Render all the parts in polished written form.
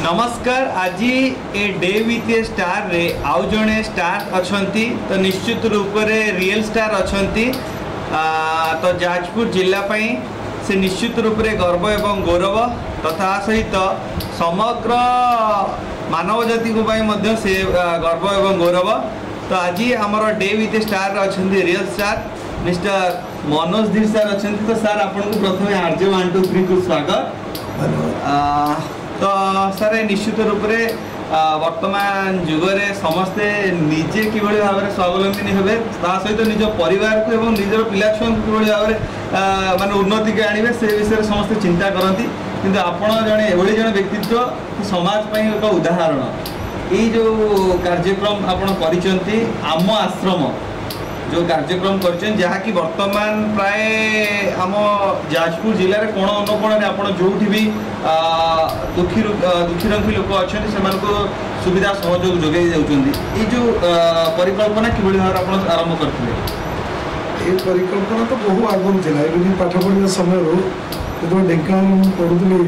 नमस्कार। आज a day with A star रे आउ जड़े स्टार अच्छा तो निश्चित रूप से रियल स्टार अच्छा तो जाजपुर जिलापाई से निश्चित रूप से गर्व एवं गौरव तथा सहित समग्र मानव जाति को से गर्व एवं गौरव। तो आज आमर डे विथ ए स्टार अच्छा रियल स्टार मिस्टर मनोज धीर सर अच्छा। तो सर आपको प्रथम आरजे 1 2 3 को स्वागत। तो सर निश्चित रूप से वर्तमान जुगरे समस्ते निजे कि भाव में स्वावलम्बी हे सहित निज परिवार को एवं निजर पिला छुआ कि भाव में माने उन्नति के आने से विषय समस्ते चिंता करती किंतु आपण जड़े एभली जन व्यक्तित्व समाज एक उदाहरण। ये जो कार्यक्रम आपण करिसेंती आम आश्रम जो कार्यक्रम कर जहाँकि वर्तमान प्राय आम जाजपुर जिले में कोण अनुकोण आप जो भी दुखी लोक अच्छा से सुविधा सहयोग जोगाई ये जो परिकल्पना कि भाव आप आरंभ करते? ये परिकल्पना तो बहु आगुरी थी पाठ पढ़ा समय जो ढेंकानाल पढ़ुली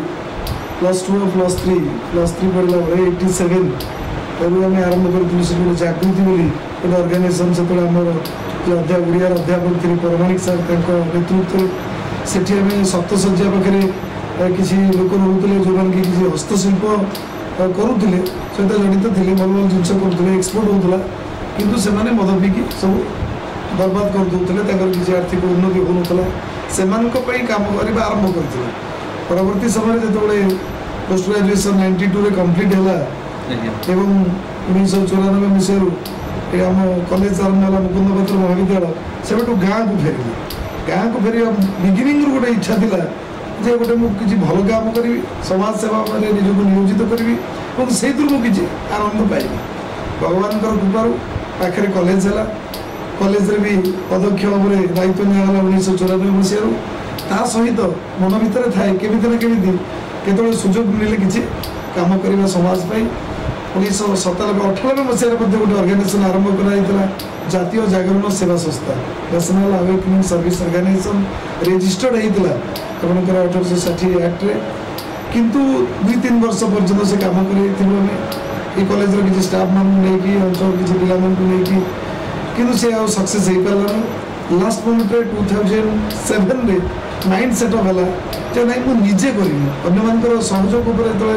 +2 +3 पढ़ला बेले 87 आम आरंभ करूँ जागृति बोली गोटे अर्गानाइजेसन से ओडिया अध्यापक थे परमाणिक सर नेतृत्व से सप्तशଯ୍ୟା पाखे किसी लोक रोते जो मैंने किसी हस्तशिल्प करुले सहित जड़ित थे भल भल जिन करुले एक्सपोर्ट होता किंतु से मद पीकी सब बर्बाद करदे किसी आर्थिक उन्नति होना से कम करने आरंभ करते परवर्ती समय जो पोस्ट ग्रेजुएसन 92 कंप्लीट है एवं 1994 मसीह आम कॉलेज आरंभ है मुकुंद पत्र महाविद्यालय से गाँ को फेरली गाँ को फेर बिगिनिंग गोटे इच्छा था जे गोटे मुझे भल काम करी समाज सेवा में निजक नियोजित करी और से किसी आनंद पाइबी भगवान कृपार पाखे कॉलेज है कॉलेज रे भी अध्यक्ष भाव में दायित्व निगला 1994 मसीह सहित मन भितर थाए केमी ना केमी केत सुजोग मिले किसी काम करवा समाज 1997-98 मसीह गोटे अर्गानाइजेसन आरंभ कराइला जातीय जागरण सेवा संस्था national awakening service organisation registered होता आपंकर 1860 एक्ट रे किंतु 2-3 वर्ष पर्यटन से कम कर कॉलेज किसी स्टाफ मान नहीं अंचल किसी पिला नहीं किंतु से सक्सेस हो पारानी लास्ट मोमेंट 2007 माइंड सेटअप है जो नहीं मुझे निजे करी अन्य सहयोग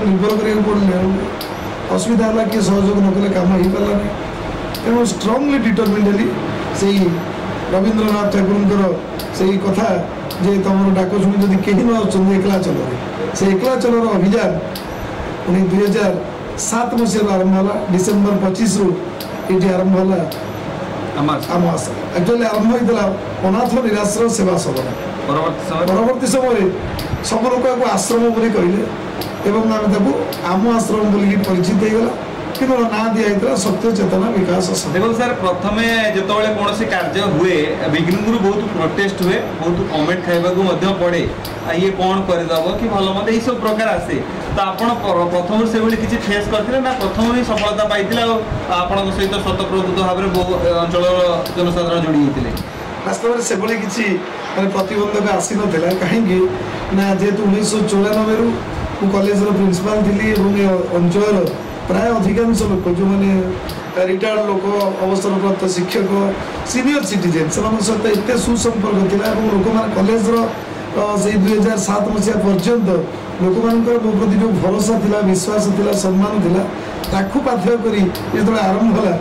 निर्भर करा पड़े असुविधा है कि सहयोग न कले कम हो पारानी तेणु स्ट्रांगली डिटरमिन हेली से रवींद्रनाथ ठाकुर से कथा जे तुम डाक शुणी जब कहीं न एकला चलो से एकला चलो अभियान 2007 मसीह आरंभ है डिसेम्बर 25 ये आरंभ है आमास एक्चुअली आरंभ होता अनाथ निराश्रय सेवा सदन परवर्ती समय सब लोग आश्रम बोली कहले एवं आम आम आश्रम बोलिकी परिचित होगा कि ना दिखाई सत्य चेतना विकास। देखो सर प्रथम जो कौन कार्य हुए बिगिनिंग बहुत प्रोटेस्ट हुए बहुत कमेंट खाइबा पड़े ये कौन करदेव कि भल मत यही सब प्रकार आसे तो आप प्रथम से किसी फेस करते ना प्रथम ही सफलता पाई आपण सहित स्वतःप्रवृत्त भाव में अंचल जनसाधारण जोड़ी होते वास्तव में से किसी प्रतिबंधक आसी ना कहीं ना जेहेतु 1994 कॉलेज प्रिंसिपाल थी अंचल प्राय अधिकांश लोक जो मैंने रिटायर्ड लोक अवसरप्राप्त शिक्षक सीनियर सिटीजेन से सहित एत सुसंपर्क था लोक मैंने कॉलेज से 2007 मसीहा पर्यंत लोक मान प्रति जो भरोसा था विश्वास था सम्मान था ताकू पाथ्य कर जो आरंभ है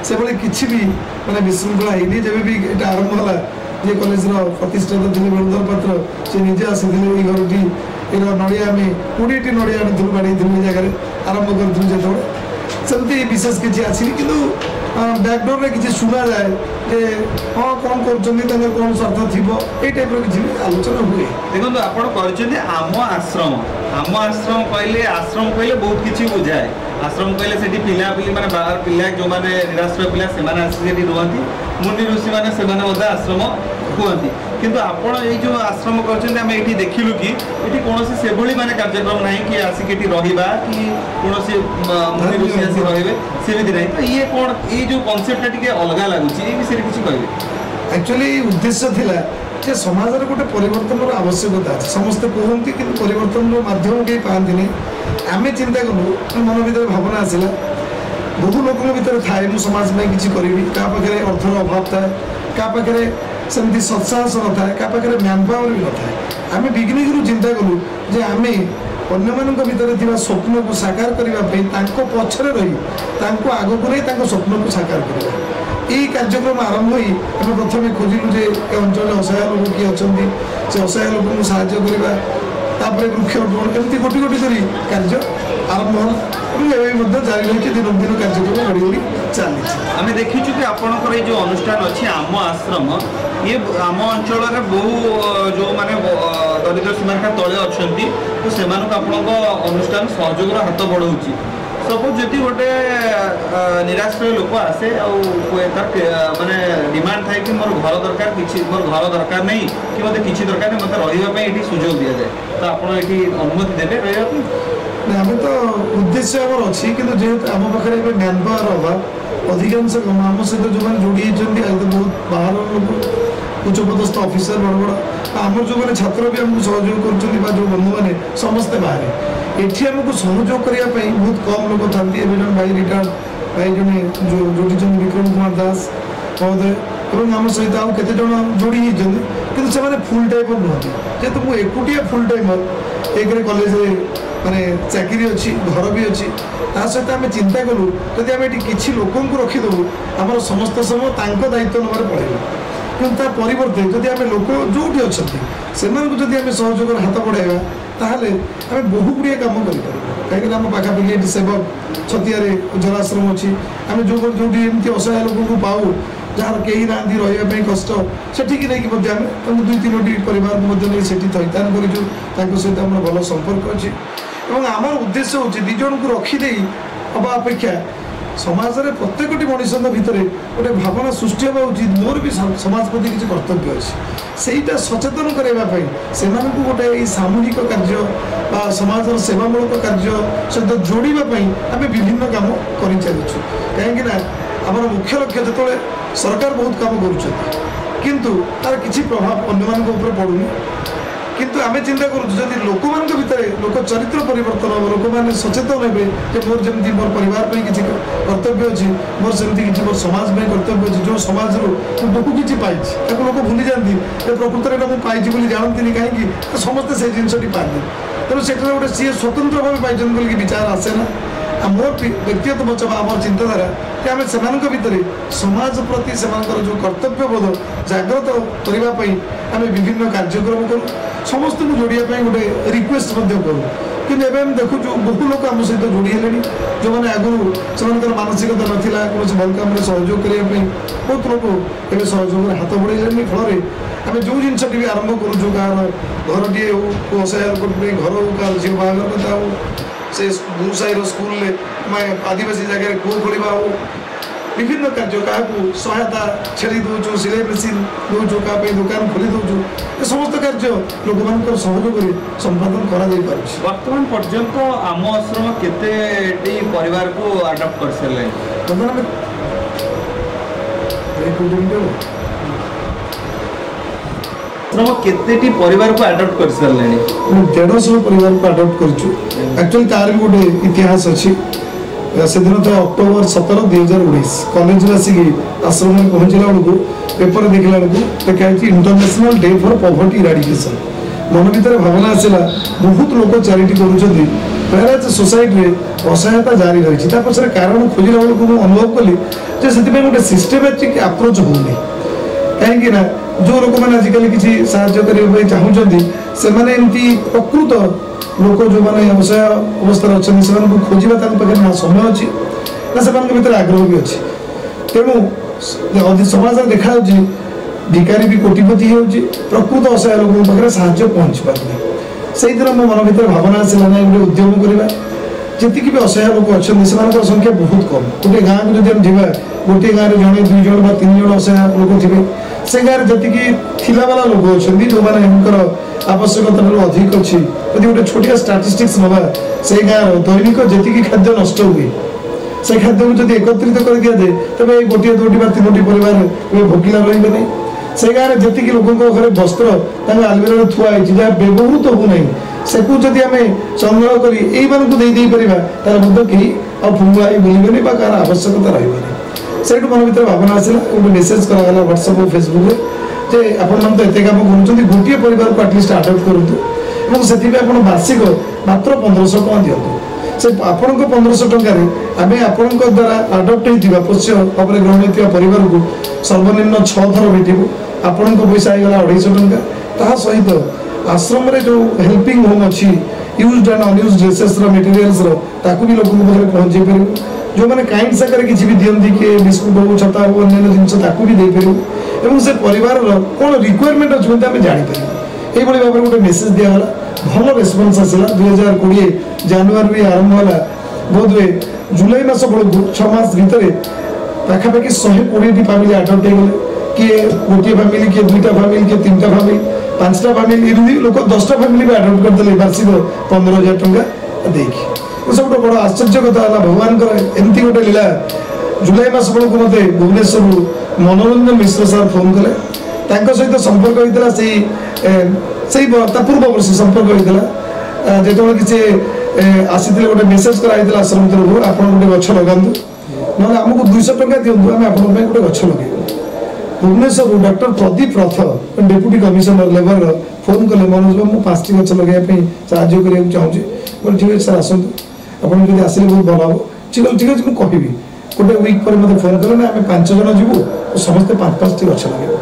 से किसी भी मैंने विशृंखला होनी जब भी ये आरंभ है ये कॉलेज प्रतिष्ठाता थे वेणुधर पात्र से निजे आसी घरटी नड़िया आम 20टी नड़िया आनी बाड़ी जगह आरंभ करूँ जो सेमती विशेष किसी आसनी कि बैकडोर किसी शुणा जाए जे हाँ कौन कर कौन स्वार्थ थी ये टाइप किसी आलोचना हुए। देखो आप आश्रम कहले बहुत किसी बुझाए आश्रम कहले से पिला पिली माने बाहर पिला जो मैंने निराश्रय पिला से आसिक रुहति मुनि ऋषि मैंने आश्रम कहती किंतु आपण ये जो आश्रम कर देखिलु कि ये कौन से माने कार्यक्रम ना कि आसिक रहा कि कौन मुनि ऋषि आसी रे सेमती ना तो ये कौन ये जो कनसेप्टा टी अलग लगुच ये विषय किसी कहे एक्चुअली उद्देश्य थिला जे समाज रे गोटे परिवर्तन आवश्यकता अच्छे समस्ते कहते कि परिवर्तन माध्यम कहीं पाती आम चिंता कलु मन भर भावना आसला बहु लोक भर थाए मु समाज में किसी करी क्या पाखे अर्थर अभाव थाए क्या पाखे सेमती सत्साहस न था क्या पाखे मैन पावर भी न था आम बिगिनिंग चिंता कलु जे आम अन्य भितर स्वप्न को साकार करने पछरे रही आग को नहीं स्वप्न को साकार करवा यही कार्यक्रम आरंभ हुई आम प्रथम खोजिलु जे अंचल असहाय लोक किए अच्छा से असहाय लोक को साहाय्य करवा वृक्षरोपण एमती गोटी गोटी कर कार्य आरंभ होला जारी रही दिन दिन कार्यक्रम बढ़ी बढ़ी चली आम देखीचु कि आपंकर जो अनुष्ठान अच्छी आम आश्रम ये आम अंचल बहु जो मैंने दरिद्र सीमारेखा तले अच्छा तो से अनुष्ठान सहयोग हाथ बढ़ाऊँगी सपोज जदि गोटे निराश्रय लोक आसे माने डिमांड थाए कि मोर घर दरकार किसी मोर घर दरकार नहीं कि मत किसी दरकार नहीं मत रही सुजोग दि जाए तो आप अनुमति देते रहा आम तो उद्देश्य आम अच्छी कि जेहतु आम पाखे मैन पावर अभाव अधिकांश आम सहित जो मैंने जोड़ी बहुत बाहर लोग उच्चपदस्थ ऑफिसर बड़ बड़ आम जो मैंने छात्र भी आमको सहयोग कर जो बंधु मैंने समस्ते बाहर एठी आमको सहयोग करने बहुत कम लोग था जन भाई रिटायर्ड भाई जड़े जो जोड़ी विक्रम कुमार दास महोदय और आम सहित आउ केते जन जोड़ी कि फुल टाइम नुहति जेहेतु मुझे एकुटिया फुल टाइमर एक कॉलेज माने चाकरी अच्छी घर भी अच्छी ता सहित आम चिंता कलु जदि आम किसी लोक रखीदेवु आम समस्त समय दायित्व नबार पड़ेगा कि परिवर्ते जदि आम लोक जो अच्छा से आम सहयोग हाथ बढ़ाइबा ताहले आम बहु गुड़िया कम कर कहीं आम पाखापाखि ये सेवक छतियार जलाश्रम अच्छी आम जो एमती असहाय लोक को पाऊ जार कहीं ना रही कष्ट से नहीं आम दुई तीन परिवार से थैतान कर सहित आम भल संपर्क अच्छी आम उद्देश्य हूँ दी जन को रखीदे हवा अपेक्षा समाज में प्रत्येक मनीष भितर गोटे भावना सृष्टि होगा उचित मोर भी समाज प्रति किसी कर्तव्य अच्छे सेटा सचेतन करने से गोटे सामूहिक कार्य समाज सेवामूलक कार्य सहित जोड़ापी आम विभिन्न काम कर चलुँ कहीं आम मुख्य लक्ष्य जो सरकार बहुत काम कर तार किसी प्रभाव अन्य पड़ूनी किंतु आम चिंता करुँ लोक मान भितर लोक चरित्र परिवर्तन हम लोक मैंने सचेतन हे मोर जमी मोर परिवार किसी कर्तव्य अच्छी मोर सेमती किसी मोर समाज में कर्तव्य अच्छी जो समाज बहु किसी पाई लोक भूली जाती प्रकृत में मुझे पाई जानती कहीं समस्ते से जिनटी पाते तेणु से गोटे सी स्वतंत्र भाव पाई विचार आसे ना मोर व्यक्तिगत मत आम चिंताधारा कि आम से भितर समाज प्रति से जो कर्तव्य बोध जागृत करने आम विभिन्न कार्यक्रम करूँ समस्त को जोड़ापी गोटे रिक्वेस्ट करूँ कि देखु बहु लोग आम सहित जोड़ी है जो मैंने आगुरी से मानसिकता नाला कौन भल कम सहयोग करने बहुत लोग ये सहयोग हाथ बढ़े फल आम जो जिनस भी आरंभ करूँ गाँव घर टे हो असहाय घर हो क्या झील बाहर कथा हो से भूसाईर स्कूल आदिवासी जगह कूह खोल हो विभिन्न कार्य क्या सहायता छेली दौचु सिलाई मेसीन दौचु क्या दुकान खोली दौचु ये समस्त कार्य लोक मान सहयोग संपादन वर्तमान पर्यंत आम आश्रम केते परिवार को अडॉप्ट कर सारे बर्तमान केते परिवार को अडॉप्ट कर सारे 150 परिवार को अडॉप्ट कर एक्चुअली तार भी गोटे इतिहास अच्छी से दिन तो अक्टोबर 17 2019 कॉलेज आसिक आश्रम में पहुँचला बेलू पेपर देखला बेलू लिखाई international day for poverty eradication मन भर भावना आसला बहुत लोग चैरिटी करुँच प्राय सोसाइटी असहायता जारी रही पछे कारण खोजला बेलू मुझे अनुभव कली गोटे सिस्टेमेटिक अप्रोच होनी कहीं जो लोक मैंने आजिकल किसी साहाय्य करने चाहूँगी से एमती प्रकृत लोक जो मैंने असहाय अवस्था अच्छा से खोजा पाखे ना समय अच्छी ना से भर आग्रह भी अच्छी तेणु समाज देखा भिकारी भी कोटिपति हो प्रकृत असहाय लोक पाखे साहाय्य पहुँची पारे से मो मन भर भावना आसला ना गोटे उद्यम करवा जी भी असहाय लोक अच्छा से संख्या बहुत कम गोटे गाँव को जब हम गोटे गाँव में जड़े 2 जन 3 जन असहाय लोक थे से गाँव जी थिलावाला लोक अच्छा जो मैंने आवश्यकता अधिक अच्छी यदि गोटे छोटिया स्टाटिस्टिक्स नवा से गाँव दैनिक जी खाद्य नष्ट हुए से खाद्य को जब एकत्रित कर दिया जाए तेज गोटे 2 टी 3 टी परिवार भोकिला रही से गाँव में जी लोक घरे वस्त्र आलमिरा थुआ जहाँ व्यवहृत होना से आम संग्रह कर कहीं फुंगुआ बुलबे कह आवश्यकता रही से मन भर भावना आसला गोटे मेसेज कराला व्हाट्सएप और फेसबुक जे आपण तो एत कम कर गोटे परिवार को आटलिस्ट आडप्ट करूँ से वार्षिक मात्र 1500 टका दिंतु से आपण 1500 टकर आम आपण द्वारा आडप्ट होता पोष्य भाव ग्रहण होता परिवार को सर्वनिम्न 6 थर भेटू आपण पैसा होगा 250 टका सहित आश्रम जो हेल्पिंग होम अच्छी used and unused dresses materials भी लोक पहुँचे पार जो मैंने काइंड सागर किसी भी दिखती किए बिस्कुट हो छता हो अन्य जिनस भी देपर से परिवार कौन रिक्वायरमेंट अच्छे आम जापर ये भाव में गोटे मेसेज दिगला भल रेस्पन्स आसला 2020 जानुरी आरंभ है बोध हुए जुलाई मास बेलू 6 मास भितर पाखापाखि 120 फैमिली आडप्ट हो गले किए गोटे फैमिली किए 2टा फैमिली किए 3टा फैमिली 5टा फैमिली एमती लोक 10टा फैमिली भी आडप्ट करदे वार्षिक 15,000 टका देखिए सब बड़ आश्चर्य कथा है भगवान एमती गोटे लीला जुलाई मास बेलू मत भुवनेश्वर मनोरंजन मिश्र सार फोन कले सहित संपर्क होता पूर्व वर्ष संपर्क होता जो किसी आसी गोटे मेसेज कराई आश्रम तरफ आप गोटे गछ लगातु ना आमको 200 टका दिंतु आम आप गोटे गछ लगे भुवनेश्वर डॉक्टर प्रदीप रथ डेप्यूटी कमिशनर लेबर फोन कले मनोज बाबू मुझे 5टी गछ लगे साहय करने चाहिए बोले ठीक है सर आसतु आप आसिले बहुत भल हम ठीक अच्छे मुझे कहि गोटे वीक पर मतलब फोन कले ना आम 5 जन जीवु समस्ते 5-5टी गछ लगे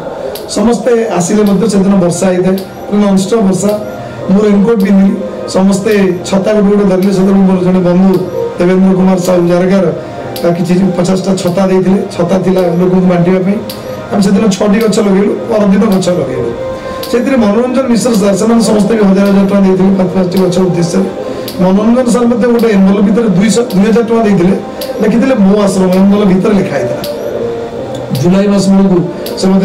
समस्ते आसिले से दिन वर्षा होता है ननस्टप वर्षा मोर रेनकोट पिंधि समस्ते छता गोटे गोटे धरले से मोर जड़े बंधु देवेंद्र कुमार साहू जारगार कि 50टा छता देते छता था लोक बांटापी आम से 6टी गछ लगेलु परदिन गछ लगेलु से मनोरंजन मिश्र सर से समस्ते भी 1000 टका देते 5-5टी गछ उद्देश्य मनोरंजन सर मत गोटे एनवलप भितर 2000 टका देते लिखी मो आश्रम एनवलप भितर लिखाई जुलाई मास बेलू से मत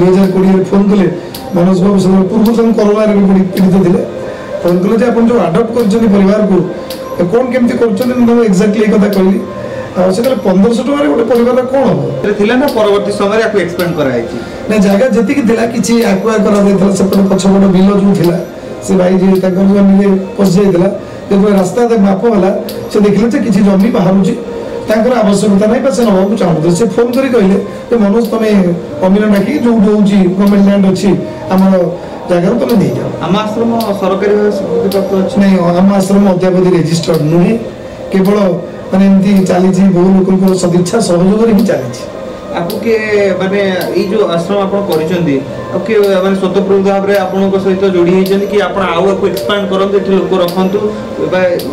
2020 फोन कले मनोज बाबू से पूर्व से कोरोना पीड़ित थे फोन कले आप जो आडप्ट कर परिवार को कौन केमती कर एक्जाक्टली एक कथा कहली से 1500 टका गोटे परिवार कौन हम ना परवर्ती समय एक्सपेंड कराई ना जगह जी किसी आकुआ कर सेपटे पछपट बिल जो था से भाई जी जमी पशि जाता जो रास्ता माप है से देखिले किसी जमी बाहर आवश्यकता नहीं से ना चाहते से फोन कर कहले मनोज तुम्हें अमीन डाक जो गवर्नमेंट लैंड अच्छी आम जगार तुम नहीं जाओ आम आश्रम सरकारी स्वीकृत नहीं आम आश्रम अद्यावधि रेजिस्टर्ड नुहे केवल माने एमती चली बहु लोक सदिच्छा सहयोग ही चली आपको के माने ये जो आश्रम आपण करिसेंती ओके माने स्वतंत्र भाव रे आपण सहित जोड़ी हेचन कि आपण आउ को एक्सपांड करन एठी लोक रखंतु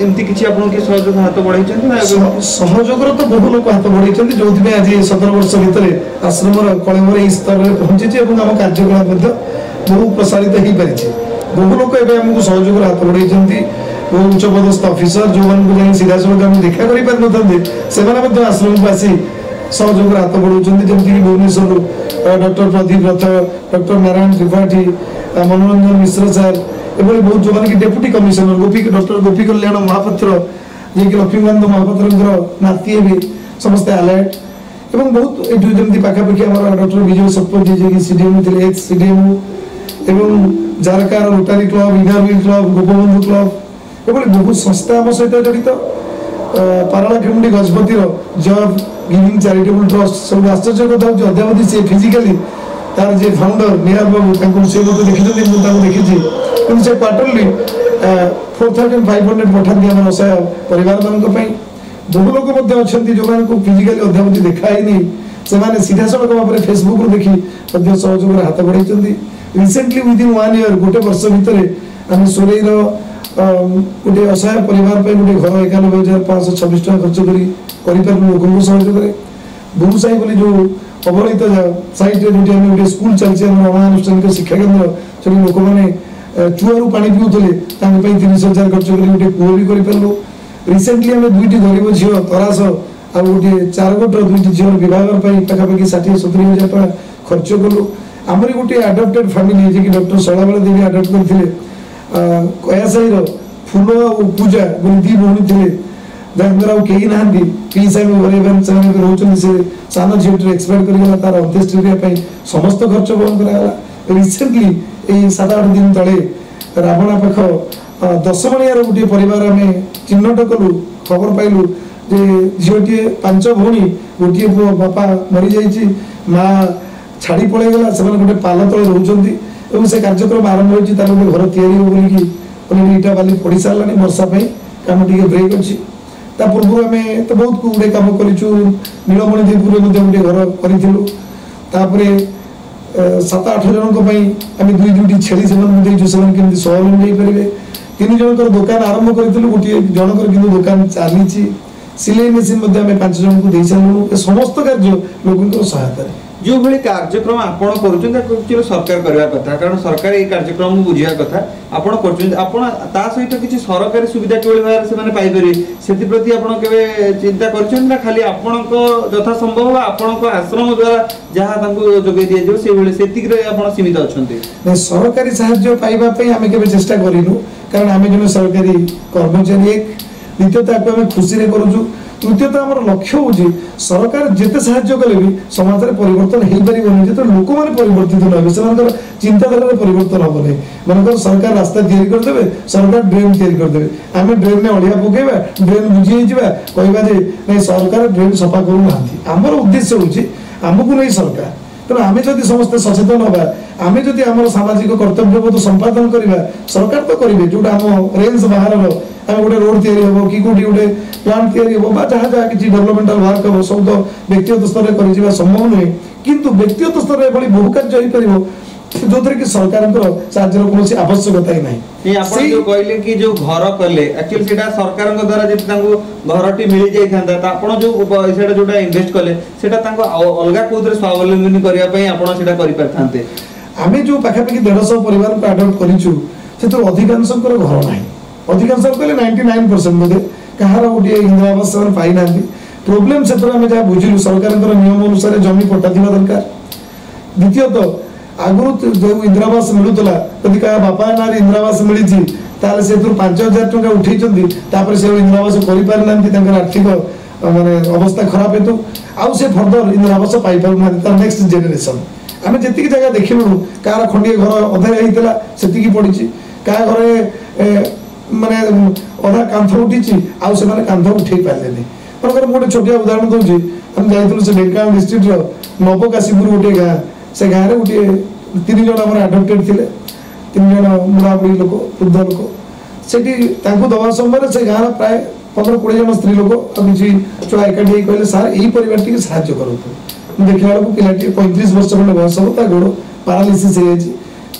एमती किछि आपण के सहयोग हाथ बढ़ाइछन ना सहयोग तो बहु लोक हाथ बढ़ाइछन जोथि आज 17 वर्ष भितर आश्रम र कलेवर ई स्तर रे पहुंची छि एवं हम कार्यक्रम मध्ये बहु प्रसारित ही परिछि बहु लोक एबे हमकु सहयोग हाथ बढ़ाइछन्ती बहु उच्च पदस्थ ऑफिसर जो मन को जानि सीधा सलग हम देखा करि पार नथंदे सेमाने मध्ये आश्रम को आसी सहयोग हाथ बढ़ाऊँ जमीक भुवनेश्वर डॉक्टर प्रदीप रथ डॉक्टर नारायण त्रिपाठी मनोरंजन मिश्र सार एभली बहुत जो मैंने डेप्यूटी कमिशनर डॉक्टर गोपी कल्याण महापात्र जी कि लक्ष्मीकांत महापात्र नाती भी समस्ते अलर्ट एवं बहुत ये पाखापाखि आम डॉक्टर विजय सतपथी जी सीडीएम थे एक्स सीडीएम एवं जारकार Rotary club inner wheel club Gopabandhu club एभली बहुत संस्था आम सहित जड़ित पारला खेमुंडी गजपतिर जॉब गिविंग चैरिटेबल ट्रस्ट सब आश्चर्य कथा हो अद्यावधि से फिजिकली तार जे फाउंडर निहार बाबू से मत देखी देखी से क्वार्टरली 4500 पठा दिया असहाय परिवार मान बहु लोक जो फिजिकली अद्यावधि देखाई से सीधा सड़क भाव में फेसबुक रू देखी सहयोग हाथ बढ़ाई रिसेंटली विदिन 1 ईयर गोटे वर्ष भितर आम सोरेईर गोटे असहाय परिवार गोटे घर 91,526 टका खर्च कर लोक सहयोग करे बुरुसाई बोली जो अवहेलित साइट जो गोटे स्कूल चलती अनानुष्ठानिक शिक्षा केन्द्र से लोक मैंने चुआरू पानी पीऊले 30,000 खर्च कर गोटे कूह भी करूँ रिसेंटली आम 2टी गरीब झील तरास आ गोटे 4 गोटर 2टी झील बहार पाखापाखि 60-70,000 टका खर्च कलु आमरी गोटे आडप्टेड फैमिली जी डॉक्टर शैलाबाला देवी आडप्ट करते कयासाई फूल और पूजा बोली 2 भौणी थे जहाँ कहीं ना पीसा घर रोच से सान झील एक्सपायर कर तार अंत्येष्टि समस्त खर्च बंद कराला रिसेंटली यही 7-8 दिन तले रावणा पाख 10 मणियार गोटे परिवार आम चिन्हट कलु खबर पाइलु जे झीटे 5 भौणी गोटे पुओ बापा मरी जाइए माँ छाड़ी पलैगला से गोटे पाल तले रोच से कार्यक्रम आरंभ होती गोटे घर तैयारी इटा बाली पड़ सारा वर्षा कम टे ब्रेक अच्छी पूर्व आम तो बहुत गुड़े कम करूँ नीलमणि द्वीपुर गोटे घर करूँ 7-8 जन आम 2-2टी छेली से स्वावलम्बी पारे 3 जनकर दुकान आरंभ करूँ गोटे जनकर कि दुकान चली सिलाई मेसीन 5 जन को दे सारू समस्त कार्य लोक सहायता जो भाई कार्यक्रम आपण कर सरकार करवा कथा कारण सरकार ये कार्यक्रम बुझा कथा आपण कर सहित किसी सरकारी सुविधा किभली भाव से पाई से प्रति आपण केबे चिंता कर खाली आपण यथा संभव आपण आश्रम द्वारा जहाँ जोगे दि जाए से सीमित अच्छा सरकारी साहाय्य पाइबापी आम के चेष्टा करूँ कारण आम जो सरकारी कर्मचारी एक द्वितीयता आम खुशी करूँ तृतीयतः आम लक्ष्य हूँ सरकार जिते साहाय्य कले भी समाज में परिवर्तन हो पारे जो लोक मैंने परिवर्तित न से चिंताधारा परिवर्तन हम नहीं मनकर सरकार रास्ता तैयारी करदे सरकार ड्रेन तैयारी करदे आम ड्रेन में अड़िया पकेबा ड्रेन बुझी कहवा नहीं सरकार ड्रेन सफा करूना आमर उद्देश्य हूँ आमको नहीं सरकार तेणु आम जब समस्ते सचेतन हाँ आम जब आम सामाजिक कर्तव्यबोध संपादन करवा सरकार तो करेंगे जोटा आम रेंज बाहर आम गोटे रोड या कि कौटी गोटे प्लांट या जहाँ जहाँ किसी डेभलपमेंटाल वर्क हम सब तो व्यक्तिगत स्तर में कर संभव नुहे किंतु व्यक्तिगत स्तर में बहु कार्य हो जो थे कि सरकार साहाଯ୍ୟ कौन आवश्यकता ही नहीं जो कहले कि जो घर कले एक्चुअली सेटा सरकार द्वारा जब घरटी मिल जाता तो आप जो पैसा जोटा इन्वेस्ट कले सेटा अलग कौन स्वावलम्बी करते आम जो पाखापाखि 150 परिवार को आडप्ट करूँ अधिकांश घर ना अधिकांश कहले 99% बोधे कहार गोटे इंदिरा आवास पाई ना प्रोब्लेम से जहाँ बुझिलु सरकार नियम अनुसार जमी पट्टा थी दरकार द्वितीयतः आगु जो इंदिरा आवास मिलूला यदि क्या बापा ना इंदिरा आवास मिली से 5,000 टका उठे से इंदिरा आवास कर आर्थिक माने अवस्था खराब हेतु आउ से फर्दर इंदिरा आवास पाई पार ना नेक्स्ट जेनेरेशन आम जी जगह देखलु कार खंडे घर अधा होता से पड़ी क्या घर माने अधा कांथ उठी आउ से कांथ उठे पारे मनकर गोटे छोटिया उदाहरण दूसरी आम जाइलु से ढेंकानाल डिस्ट्रिक्ट नवकाशीपुर गोटे गाँ से गाँव में गोटे 3 जन आम आडप्टेड थे 3 जन बुढ़ा बुढ़ी लोक वृद्ध लोक से दवा समय से गाँव प्राय 15-20 जन स्त्री लोक किसी छुआ एकाठी कहले सार यही परिवार टी साहय करूँ देखला बेलू पिलाटी 35 वर्ष खंडे बयस हम गोड़ पारालीसीस हो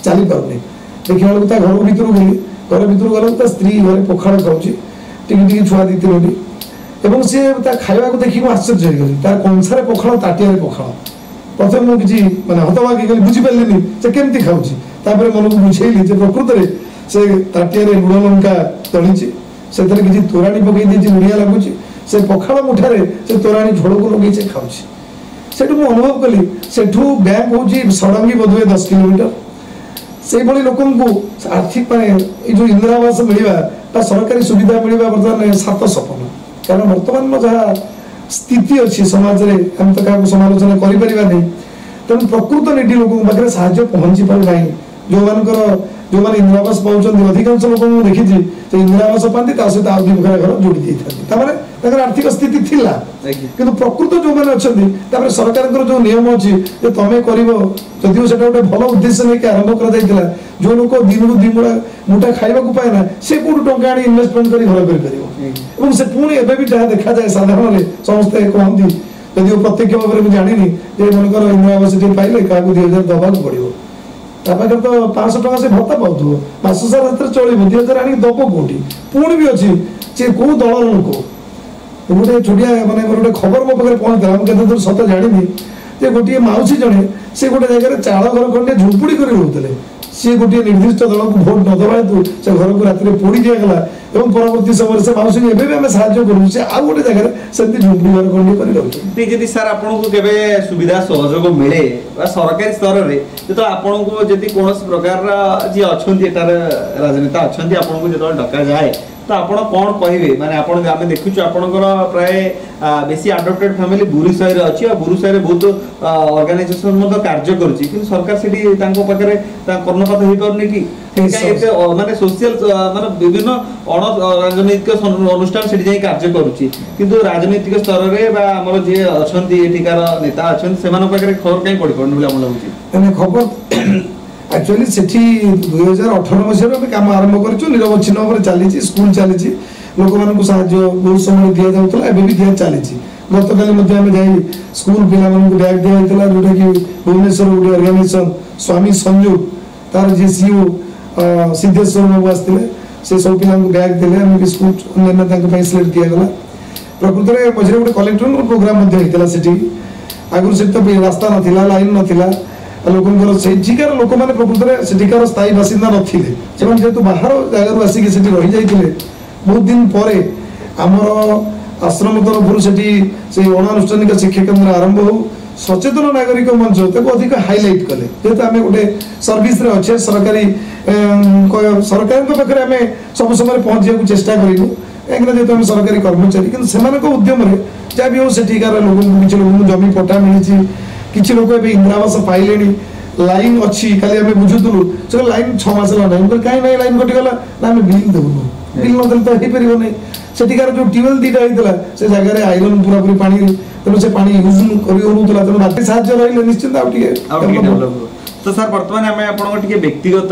चली पारे देखला बेलू घर भर गली घर भर गला स्त्री घर पखाड़ खाऊँगी टी छुआ 2-3टी एवं सी खावा को देखिए आश्चर्य हो कंसार पखाड़ ताटिया पखाड़ प्रथम मुझे माने हतवागी गली बुझीपारे से केमती खाऊँ मन को बुझेली प्रकृत में से ताटिया लुण लंका तली से किसी तोराणी पकई बढ़िया लगुच से पखाड़ मुठार से तोराणी झोल को लगे से खाऊँ से अनुभव कली से बैंक हूँ षडंगी बोधे 10 किलोमीटर से लोक आर्थिक माने जो इंदिरा आवास मिलवा सरकारी सुविधा मिलवा बर्तमान 7 सपन कारण बर्तमान जहाँ स्थिति अच्छी समाज में हम तो क्या समालोचना करें तेणु प्रकृत निडी लोक पाखे साहाय्य पहुँची पार ना जो जो मैंने इंदिरा आवास पाँच अधिकांश लोक देखी इंदिरा आवास पाती सहित आउ 2 बखरा घर जोड़ी देते आर्थिक स्थिति थिला किंतु प्रकृत जो मैंने अच्छा सरकार जो नियम अच्छी तुम कर जदिव से गोटे भल उद्देश्य नहीं आरंभ कर जो लोक दिन को 2 मुठा खावा पाए ना से कौट टा आनी इन्वेस्टमेंट कर घर कर से पुणी एवं जहाँ देखा जाए साधारण समस्ते कहती जदि प्रत्यक्ष भाव में जानी मनकर इंदिरा आवास पाइले क्या 2,000 दवाक पड़ो पाखे तो 500 टका से भत्ता पाऊ मास सारा चलो 2,000 आनी दब कौटी पुणी भी अच्छी सी कौ दल लोक गोटे छोटिया मैंने गोटे खबर मो पाखे पहुँचता मुझे दूर सत जानी गोटे मौसी जड़े से गोटे जगह चाल घर खंडे झुंपुड़ी कर रोते सी गोटे निर्दिष्ट दल को भोट न दवा हेतु से घर को रात पोड़ी दिगला और परवर्ती समय से मौसी एवं साहय करूँ से आउ गोटे जगह से झुंपुड़ी घर खंडे कर सर आपको केवे सुविधा सहयोग मिले सरकारी स्तर में जो आपको जब कौन प्रकार जी अच्छा राजनेता अच्छा आपको जो डका जाए तो आपण कौन कहबे माने आपण आमे देखुछु आपणकर प्राय बेसी अडॉप्टेड फैमिली बुरुसाई रे अछि आ बुरुसाई रे बहुत ऑर्गेनाइजेशन मत कार्य करछि कि सरकार सेठी तांको पाखरे ता कर्णपात होई परनी कि एते माने सोशल माने विभिन्न अण राजनीतिक अनुष्ठान सेठी जाई कार्य करूछि किंतु राजनीतिक स्तर रे बा हमर जे अछंती एठिकार नेता अछंती सेमान पाखरे खबर काई पड़ी पड़न बोले हम लागुछि एने खबर एक्चुअली सेठी 2018 मसिया रे काम आरंभ करछु निरवच्छिन्न भाବରେ ଚାଲିଛି स्कूल ଚାଲିଛି ଲୋକମାନଙ୍କୁ ସାହାଯ୍ୟ ବହୁତ ସମୟ ଦିଆ ଯାଉଥିଲା ଏବେ ବି ଦିଆ ଚାଲିଛି ଗତକାଲି ମଧ୍ୟ ଆମେ ଯାଇ ସ୍କୁଲ ପିଲାମାନଙ୍କୁ ବ୍ୟାଗ ଦିଆ ହେଇଥିଲା ଯୋଉଟା କି ଭୁବନେଶ୍ୱର ଗୋଟେ ଅର୍ଗାନାଇଜେସନ ସ୍ୱାମୀ ସଂଯୁକ୍ତ ତାର ଯେ ସିଓ सिद्धेश्वर बाबू आसते से सब पिला बैग देले आम बिस्कुट अन्य स्लेट दिगला प्रकृत में मझे गोटे कलेक्टर प्रोग्राम आगुरी से तो रास्ता नाला लाइन नाला लोकर सेठिकार लोक मैंने प्रकृत में सेठिकार स्थायी बासिंदा नथिले जेहेतु बाहर जगार आसिक रही जाते बहुत दिन पर आमर आश्रम तरफ से अणानुष्ठानिक शिक्षा केन्द्र आरंभ हो सचेतन नागरिक मंच अधिक हाइलाइट कले जेहेतु आम गोटे सर्विस अच्छे सरकारी सरकार पाखे आम सब समय पहुँचा चेष्टा करूँ कहीं जेहतु आम सरकारी कर्मचारी कि उद्यम जहाँ भी हो सेठिकार लोक किसी लोक जमी पट्टा मिली किसी लोक इंदिरावास पाइले लाइन अच्छी खाली आम बुझुलु से लाइन 6 मास है कहीं ना लाइन कटिगला ना आम बिल देवनु बिल नदेले तो हो पार नहीं सेठिकार जो ट्यूबवेल दीटा होता से जगह आईरन पूरा पूरी पानी तेणु से पानी यूज करूला तेणु बाकी साहाଯ୍य रही निश्चित तो सर बर्तमान आम आप व्यक्तिगत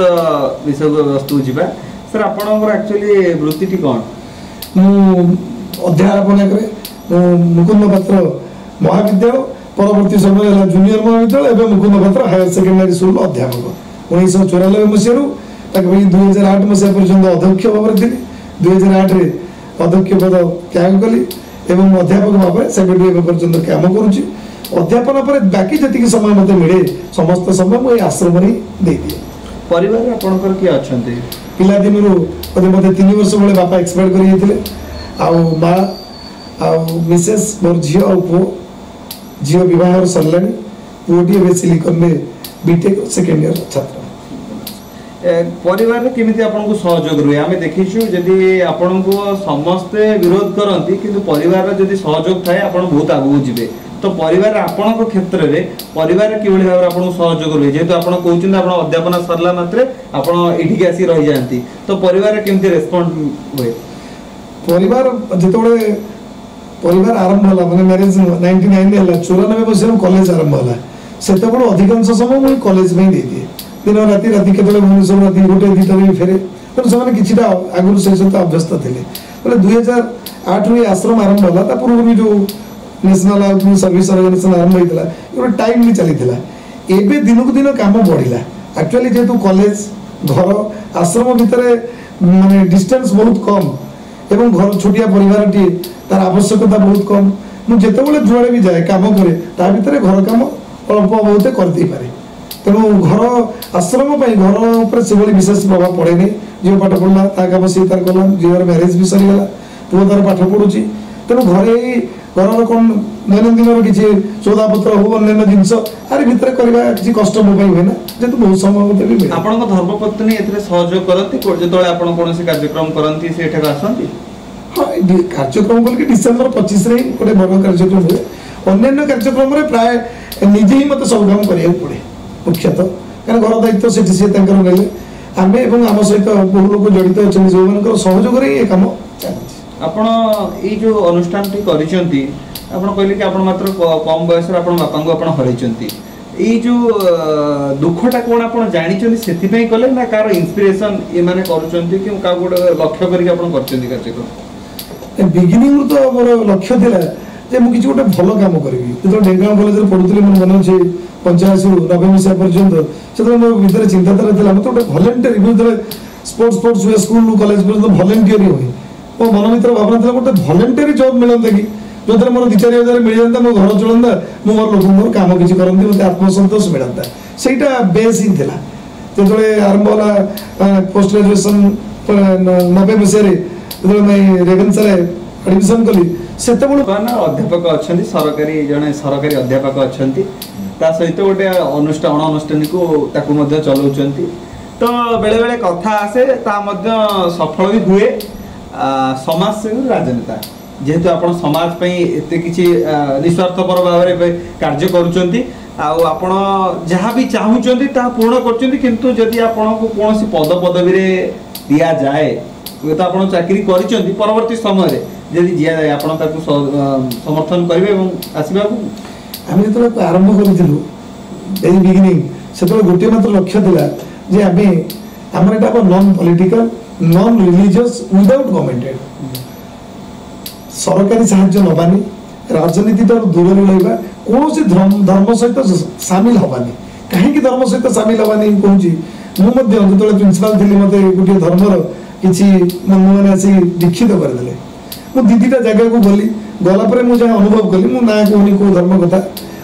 विषय वस्तु जावा सर आप एक्चुअली वृत्ति कौन अध्यापन करे मुकुंद पात्र महाविद्यालय परवर्ती समय जूनियर महाविद्यालय एवं मुकुंद पात्र हायर सेकेंडरी स्कूल अध्यापक 1994 मसीह 2008 मसीहा पर्यटन अध्यक्ष भाव थी 2008 अध्यक्ष पद त्याग कली एवं अध्यापक भाव सेक्रेटरी पर्यटन काम करुच्ची अध्यापन पर बाकी जी समय मत मिले समस्त समय मुझे आश्रम ही दे दिए परिवार आपनकर किए अच्छे पिला दिन मत 3 वर्ष बेले बापा एक्सपायर कर माँ आ मिसेस मोर झी और पुओ झी बह सरला पुओटी ए सिलिकन में बीटेक सेकेंड ईयर छात्र परिवार केमिति आपनको सहयोग रुए आमे देखिछु जदि आपनको समस्ते विरोध करंती किंतु परिवार जदि सहयोग थाए आपण बहुत आगु जिवे तो परिवार आपनको क्षेत्र रे परिवार किबळी भाव आपनको सहयोग रुए जेतु आपण कहउछन आपण अध्यापन सरला मात्रे आपण एठी के आसी रहि जानती तो परिवार केमिति रेस्पोंड होए परिवार जेतोळे परिवार आरंभ होला माने मैरिज 99 होला 94 मसिया कॉलेज आरंभ होला सेतबळ अधिकांश समय मुई कॉलेज में दे दिए दिन राति राति केतले भुवनेश्वर राति गोटे दिटा भी फेरे तो से किछिटा आगुर से सहित अभ्यस्त थे बोले 2008 रे आश्रम आरंभ होला ता पूर्व भी जो नेशनल आउटरीच सर्विस ऑर्गेनाइजेशन आरंभ होइतला ये टाइम भी चलीथिला एबे दिन को दिन काम बढ़िला एक्चुअली जेतु कॉलेज घर आश्रम भितर माने डिस्टेंस बहुत कम एवं घर छोटिया परिवार टी तार आवश्यकता बहुत कम मु जेतेबेले जुआड़े भी जाए काम करे ता भितर घर काम अल्प बहुत कर दे पारे तेणु घर आश्रम घर पर से विशेष प्रभाव पड़े नहीं झील पाठ पढ़ला ता काम सी तार कला झीवर मैरेज भी सरीगला पुओ तार पाठ पढ़ुची तेणु घरे घर कौन दैनंदिन किसी सौदा पत्र हो अन्य जिनस आर भितर करवा किसी कष्ट मो हुए ना जेतु बहुत समय मते भी मिले आपन धर्मपत्नी एतरे सहयोग करती जेतोळे आपन कोनोसी कार्यक्रम करंती से एठा आसंती हां कार्यक्रम बोल के डिसेंबर 25 रे गोटे बड़ कार्यक्रम हुए अन्य कार्यक्रम रे प्राय निजे ही मते सब काम करिया पड़े मुख्यतः कारण घर दायित्व सेठी से तंकर नेले आमे एवं आम सहित बहु लोक जड़ित अछन जो मानकर सहयोग रे ए काम चलछि आपण ई जो अनुष्ठान टी करिसंती आपण कहले कि आपण मात्र कम बयस रे आपण बापा को आपण हरैचंती ई जो दुखटा कोन आपण जानिचंती सेति पई कले ना कार इंस्पिरेशन ए माने करूचंती कि का गोटे लक्ष्य करके आपण करचंती कार्यक्रम बिगिनिंग तो मोर लक्ष्य थिला जे मु किछि गोटे भलो काम करबी तो ढेंगाव कॉलेज रे पढुतली मन मन छै 85 90 मसिया पर्यंत से मो भीतर चिंताधारा थिला मते गोटे वॉलंटियर भीतर स्पोर्ट्स हुए स्कूल कॉलेज पर्यंत वॉलंटियर हुए मो मन भीतर भावना थिला गोटे वॉलंटियर जॉब मिलंता कि जो मोर 2-4 हजार मिल जाता मो घर चलंदा मो मोर लोक मोर काम किछि करंती मते आत्मसंतोष मिलंता सेटा बेस ही थिला जेतले आरंभ होला पोस्ट ग्रेजुएशन 90 मसिया रे जेतले मैं रेवेन्सा रे एडमिशन कली सेते बळ अध्यापक अछंती सरकारी जने सरकारी अध्यापक अछंती ता सहित गोटे अनुष्ठान अनुष्ठानिक ताकू मध्य चलाउछंती तो बेले बेले कथा आसे ता मध्य सफल भी हुए समाज सेवी राजनेता जेहेतु आपण समाज पई एते किछि निस्वार्थपर भाव में कार्य करूचंती आपण जहाँ भी चाहूचंती ता पूर्ण करचंती किंतु जदि आपण को कोनोसी पद पदवी रे दिया जाए तो आपण चाकरी करिचंती परवर्ती समय रे जदि दिया जाए आपण ताकू समर्थन करिवे एवं आसीबा को आम जो आरंभ करूँ वेरी बिगिनिंग से गोटे मात्र लक्ष्य था जे आम आमर एटा non political non religious without government सरकारी साहाय्य नबानी राजनीति दूर रहा कौन धर्म सहित सामिल हबानी कहीं धर्म सहित सामिल हबानी कहूँ मुझे प्रिंसिपाल थी मत गोटे धर्मर किसी मैंने आसी दीक्षित करदे मुझे दीदीटा जगह को गली गलापर मुझे अनुभव कली मु ना कहूनी कौ धर्म कथा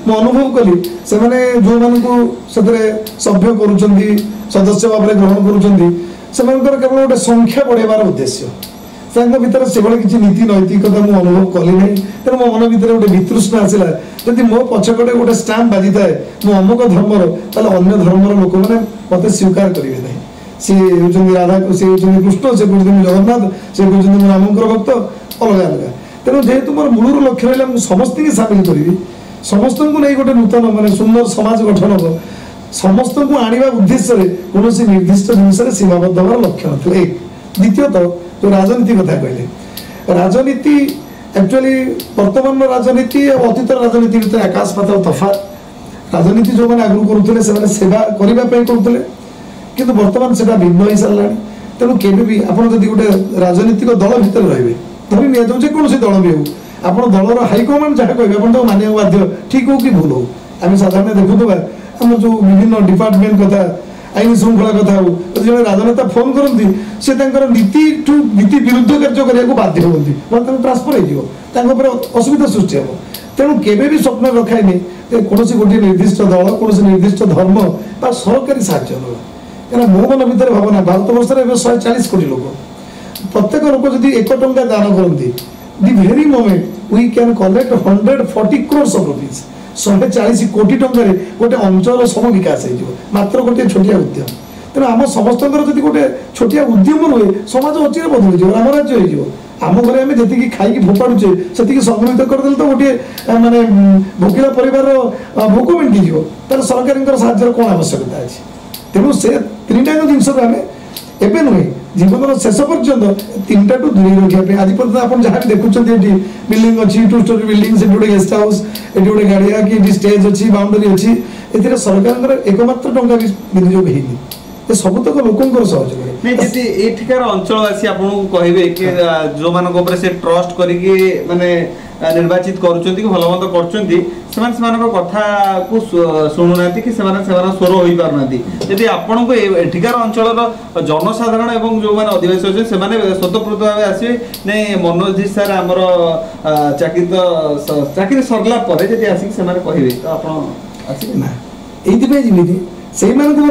मु अनुभव कली से जो मानक सभ्य करुँच सदस्य भाव में ग्रहण कर केवल गोटे संख्या बढ़ेबार उद्देश्य भीतर से किसी नीति नैतिकता मुझे अनुभव कली ना तेणु मो मन भर गोटे वितृष्णा आसला जदि मो पछपटे गोटे स्टाम्प बाजी थाए मो अमुक धर्मर ताले अन्य धर्मर लोक मैंने मत स्वीकार करेंगे ना सी होती राधा सी होती कृष्ण से कहते जगन्नाथ से कहते रामंकर भक्त अलग अलग तेणु जेहेतु मोर मूल लक्ष्य रहा मुझे समस्त की सामिल करी समस्त को नहीं गोटे नूतन माने सुंदर समाज गठन हम समस्त को आने उद्देश्य कौन निर्दिष्ट जिन सीमाबद्ध हमार लक्ष्य ना एक द्वितीयतः जो राजनीति कथा कहले राजनीति एक्चुअली वर्तमान राजनीति और अतीत राजनीति भीतर आकाश पाताल तफात राजनीति जो मैंने आगु करुले से सेवा करने करुले किंतु वर्तमान से भिन्न हो सारा तेणु केवे भी आपड़ जब गोटे राजनीतिक दल भितर रे धरी नि जेकोसी दल भी हो आप दलर हाइकमांड जहाँ कहे आप मानव बाध्य ठीक हो कि भूल हो आम साधारण देखुवा आम जो विभिन्न डिपार्टमेंट कथा आईन श्रृंखला कथा हो जो राजनेता फोन करती से नीति नीति विरुद्ध कार्य करने को बाध्य होती ट्रांसफर हो असुविधा सृष्टि हम तेणु केवे भी स्वप्न रखायनी कौन गोटे निर्दिष्ट दल कौन निर्दिष्ट धर्म सरकारी साहाय्य ना क्या मो मन भर भावना भारत वर्ष 140 कोटी लोक प्रत्येक लोक जब 1 टंका दान करती the very moment we can collect 140 crores of rupees 140 कोटी टंकार गोटे अंचल सम विकास हो मात्र गोटे छोटिया उद्यम तेणु आम समस्त जब गोटे छोटिया उद्यम रुए समाज अचिरे बदल राम राज्य हो आम घर आम जी खाई फोपाड़ुचे से संग्रहित करदे तो गोटे मानने भोकिला परिवार भोक मेटी तार सरकार साहाय्य कौन आवश्यकता अच्छी तेणु से 3टा जिनस आम एवं नुहे जीवन शेष पर्यंत 3टा टू दूरी रखापी आज पर्यटन आप जहाँ भी देखुं बिल्डिंग अच्छी 2 स्टोरी बिल्डिंग से गोटे गेस्ट हाउस ये गोटे गाड़िया कि स्टेज अच्छी बाउंडरी अच्छी ए सरकार एकमात्र टंका भी विनियोग होनी सबुतक लोक सहयोग एठिकार अंचलवासी आपको कहे कि जो मान से ट्रस्ट करके माने निर्वाचित करुँच भल मंद कर कथा को शुणुना कि स्वर हो पारना यदि आपण को एठिकार अंचल जनसाधारण एवं जो मैंने अधिवासी अच्छे से स्वतःप्रत भाव आसवे नहीं मनोज सर आमर चाकरी सरला आसिक कहे तो आप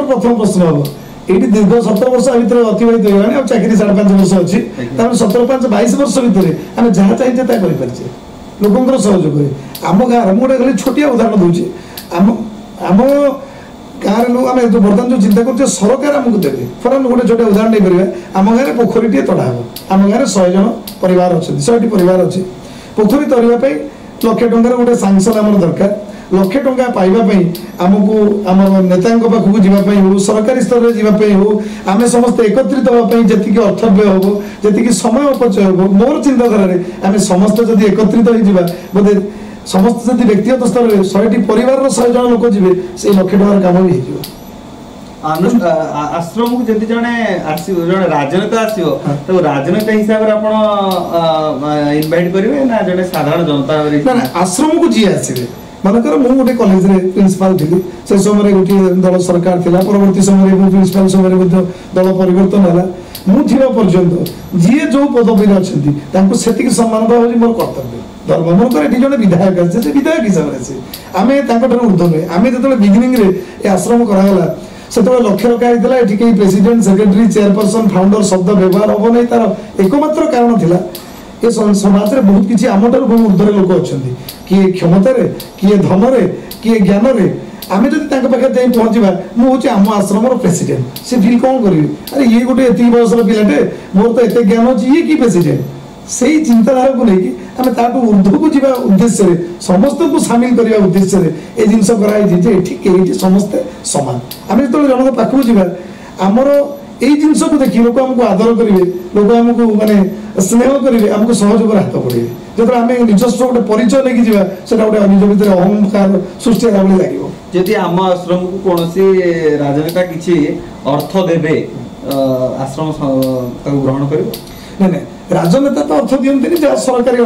प्रथम प्रश्न हम ये दीर्घ 17 वर्ष भितर अतिबाहित होगा चाकरी 5.5 वर्ष अच्छी 17-5-22 वर्ष भितर आम जहाँ चाहिए करें लोक सहयोग आम गाँव मुझे खाली छोटिया उदाहरण दूसरी आम आम गाँव लोग आम बर्तमान जो चिंता कर सरकार आमको देवे फर गोटे छोटे उदाहरण नहीं पारे आम गाँव पोखरी तड़ा हम आम गाँव 100 जन परिवार अच्छा 100टी परिवार अच्छे पोखरी तरीवाई 1 लाख टंकार गोटे सांसन आम दरकार 1 लाख टंका पाइबापी आमको आम नेता पाखक जावाई हो सरकारी स्तर में जावाई हो आम समस्त एकत्रित हाँपाई जी अर्थ व्यय हम जी समय अपचय हम मोर चिंताधारा आम समस्त जब एकत्रित हो बोधे समस्त जब व्यक्तिगत स्तर में 100टी परिवार 100 जन लोक जी से 1 लाख टंकार कम भी हो आश्रम को जब जड़े राजनेता आसो तो राजनेता हिसाब से इनवाइट करेंगे ना जड़े साधारण जनता आश्रम को जी आसवे मनकर मुझे गोटे कॉलेज रे प्रिंसिपाल थी से समय गोटे दल सरकार थिला परवर्ती समय प्रिंसिपाल समय दल परिवर्तन है मुझे पर्यंत जी जो पदवी अच्छा से सम्मान देवा मोर कर्तव्य धर्म मनकर ये जन विधायक आसे विधायक हिसाब से आम ऊर्ध नुहे आम जो बिगिनिंग रे आश्रम कराला से लक्ष्य रखा ये कहीं प्रेसिडेंट सेक्रेटरी चेयरपर्सन फाउंडर शब्द व्यवहार हम नहीं तार एकमात्र कारण थिला ये समाज में बहुत किसी आम ठार ऊर्धर लोक अच्छा किए क्षमतार किए धन किए ज्ञान आमे जदि तांका पाखे जाई पहुंचबा मु होची आम आश्रम प्रेसिडेंट से फील कौन करिवे अरे ये गोटे एति बयसर पिलाटे मोर तो एते ज्ञान अछि ये की प्रेसिडेंट सही चिंताधारा को लेकिन आम ताठू ऊर्ध्व को जीवा उद्देश्य रे समस्त को शामिल करबा उद्देश्य रे ए जिंस कराई जे ठीक एठी समस्त समान आम जो जनक पाखु जीवा आमर এই জিনিসকে দেখি লোক আমাকে আদর করবে লোক আমাকে মানে স্নেহ করবে আমাকে সহযোগ হাত পড়বে যেটা আমি নিজস্ব গোটে পরিচয় নেকি যা সেটা গোটে নিজ ভিতরে অহংকার সৃষ্টি হলা ভଳି লাগিব যদি আম আশ্রম কো কোনসি রাজনেতা কিছু অর্থ দেবে আশ্রম তাকে গ্রহণ করিব না না রাজনেতা তো অর্থ দিয়ন্তিনি যা সরকারি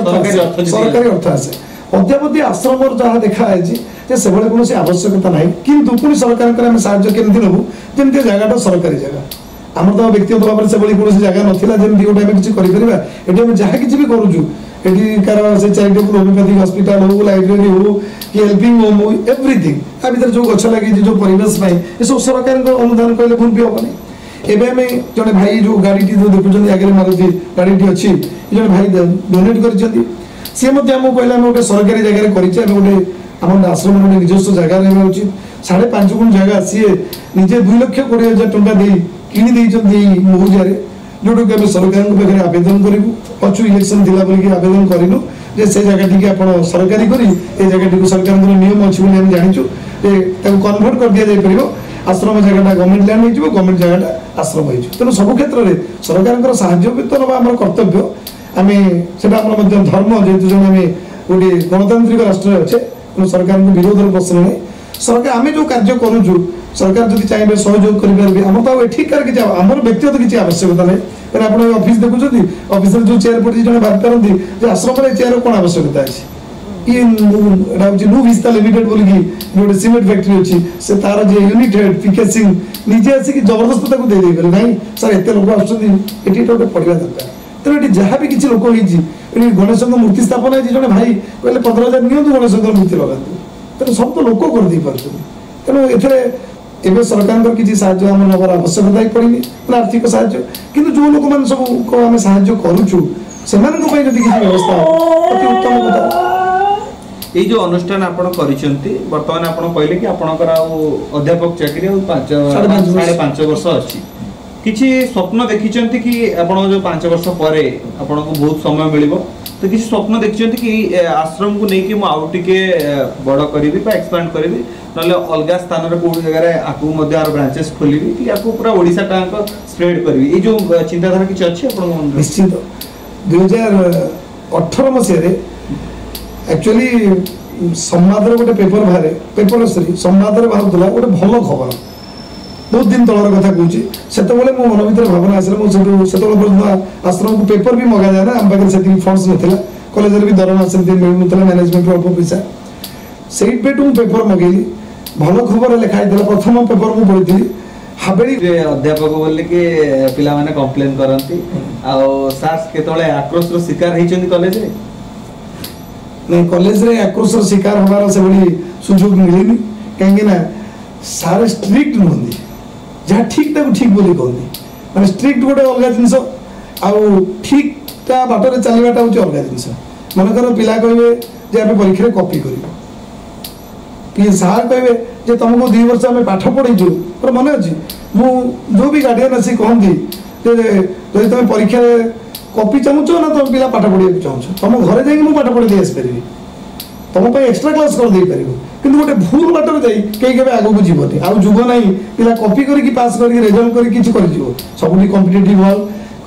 অর্থ আছে অধ্যাপতি আশ্রমর যাহা দেখা আছে যে সেভাবে কোনসি আবশ্যকতা নাই কিন্তু পুনি সরকারଙ୍କର ଆମେ ସାହାଯ୍ୟ କେମିତି ନେବୁ ଯେମିତି ଜାଗାଟା ସରକାରୀ ଜାଗା ଆମର ତ ବ୍ୟକ୍ତିଗତ ଭାବରେ ସେଭଳି କୌଣସି ଜାଗା ନଥିଲା ଯେମିତି ଗୋଟେ ଆମେ କିଛି କରିପାରିବା ଏଠି ଆମେ ଯାହା କିଛି ବି କରୁଛୁ ଏଠି କାର ସେ ଚାରିଟେବୁଲ ହୋମିଓପାଥିକ ହସ୍ପିଟାଲ ହଉ ଲାଇବ୍ରେରୀ ହଉ କି ହେଲ୍ପିଂ ହୋମ୍ ହଉ ଏଭ୍ରିଥିଙ୍ଗ ତା ଭିତରେ ଯୋଉ ଗଛ ଲାଗିଛି ଯୋଉ ପରିବେଶ ପାଇଁ ଏସବୁ ସରକାରଙ୍କ ଅନୁଦାନ କହିଲେ ଭୁଲ ବି ହବନି ଏବେ ଆମେ ଜଣେ ଭାଇ ଯୋଉ ଗାଡ଼ିଟି ଯୋଉ ଦେଖୁଛନ୍ତି ଆଗରେ ମାରୁତି ଗାଡ଼ିଟି ଅଛି ଜଣେ ଭାଇ ଡୋନେଟ୍ କରିଛନ୍ତି ସିଏ ମଧ୍ୟ ଆମକୁ କହିଲେ ଆମେ ଗୋଟେ ସରକାରୀ ଜାଗାରେ କରିଛେ ଆମେ ଗୋଟେ আমার আশ্রম গোটে নিজস্ব জায়গায় নেওয়া উচিত 5.5 গুণ জায়গা সি নিজে 2,20,000 টাকা দিয়ে কিনি দিয়েছেন এই মৌজারে जोटा कि सरकार पाखे आवेदन करूँ अच्छु इलेक्शन थिला बोलिक आवेदन करूँ जे से जगह आप सरकारी करी ए जगह सरकार नियम अच्छी जाचु कन्वर्ट कर दि जापर आश्रम जगह गवर्नमेंट लैंड हो गवर्नमेंट जगह आश्रम हो तेणु सब क्षेत्र में सरकार साहाय्य भी तो ना आम कर्तव्य आम से धर्म जेहतु जो आम गोटे गणतांत्रिक राष्ट्र अच्छे तेणु सरकार विरोध प्रश्न नहीं सरकार आम जो कार्य करुचु सरकार जब चाहिए सहयोग करेंगे आम तो एठिकार किसी आम व्यक्तिगत किसी आवश्यकता नहीं कहीं आप ऑफिस देखुं ऑफिस जो चेयर पड़ी जो भाव पारती आश्रम चेयर कौन आवश्यकता अच्छी ये न्यू विस्ता लिमिटेड बोलिकी जो सीमेंट फैक्ट्री अच्छी से तार जो यूनिट हेड पीके सिंह निजे आसिक जबरदस्त दे देगले ना सर एत लोक आसटे गोटे पढ़ा दरकार तेणु ये जहाँ भी किसी लोक होती गणेश मूर्ति स्थापन है जो भाई कहले 15,000 नियंतु गणेश मूर्ति लगातु तेणु सब तो लोक कर तेणु एवं सरकार किसी साहाय्य आम नवर आवश्यकता ही पड़ी आर्थिक साहाय्य किंतु जो लोक मैंने सब आम साहाय्य करुचु से किसी व्यवस्था अति उत्तम कथा ये जो अनुष्ठान आपण करिसेंती वर्तमान आपण कहले कि आपणकर अध्यापक चाकरी 5.5 वर्ष अछि किछि स्वप्न देखिचंती कि आपण जो 5 वर्ष परे आपण को बहुत समय मिलिबो तो किछि स्वप्न देखिचंती कि आश्रम को नहीं कि मु आउ टिके बड़ करिवि बा एक्सपांड करिवि नले अलगा स्थान रे कोड जगह रे आकु मध्ये आर ब्रांचेस खोलिवि कि आकु पूरा ओडिसा टांक स्प्रेड करिवि ए जो चिंताधारा किछि अछि आपण मन निश्चित 2018 मसिया रे एक्चुअली संवाद गोटे पेपर बाहर पेपर सरी संवाद बाहर गोटे भल खबर बहुत दिन तलर कथा कहूँ से मो मन भर भावना आसला मुझे आश्रम को पेपर भी मगा जाए ना आम पाखे से फंड्स नाला कलेज भी दरमा से मिलूला मैनेजमेंट अल्प पैसा से पेपर मगेली भल खबर लिखाई प्रथम पेपर मुझे पढ़ी हाबेली अध्यापक बोले कि पिला माने कंप्लेन करंती आ सार्स केतळे आक्रोश रो शिकार हेचंती कॉलेज रे नहीं कॉलेज रे आक्रोश रो शिकार होबार से बड़ी सुযোগ मिलेनी कहीं ना सारे स्ट्रिक्ट नुहंदी जहाँ ठीक ताको ठीक बोली कहती माने स्ट्रिक्ट गोटे अलग जिनस आउ ठीक ता बाटर चलवाटा हूँ अलग जिनस मनकर पिला कहे जे आम परीक्षा कॉपी कर सार कहे जे तुमको 2 वर्ष आम पाठ पढ़ीचु पर मन अच्छी मु जो भी गार्डियन आसी कहती जब तुम परीक्षा कॉपी चाहूच ना तुम पिला पाठ पढ़ा चाहूँ तुम घर जाइए पाठ पढ़ी आसपारि तुम एक्सट्रा क्लास कर दे पार कि गोटे भूल बाटर जाई कहीं के आगे को जीवनी आउ जुग ना पिला कॉपी करके पास करके रिजल्ट करके सब कॉम्पिटिटिव हल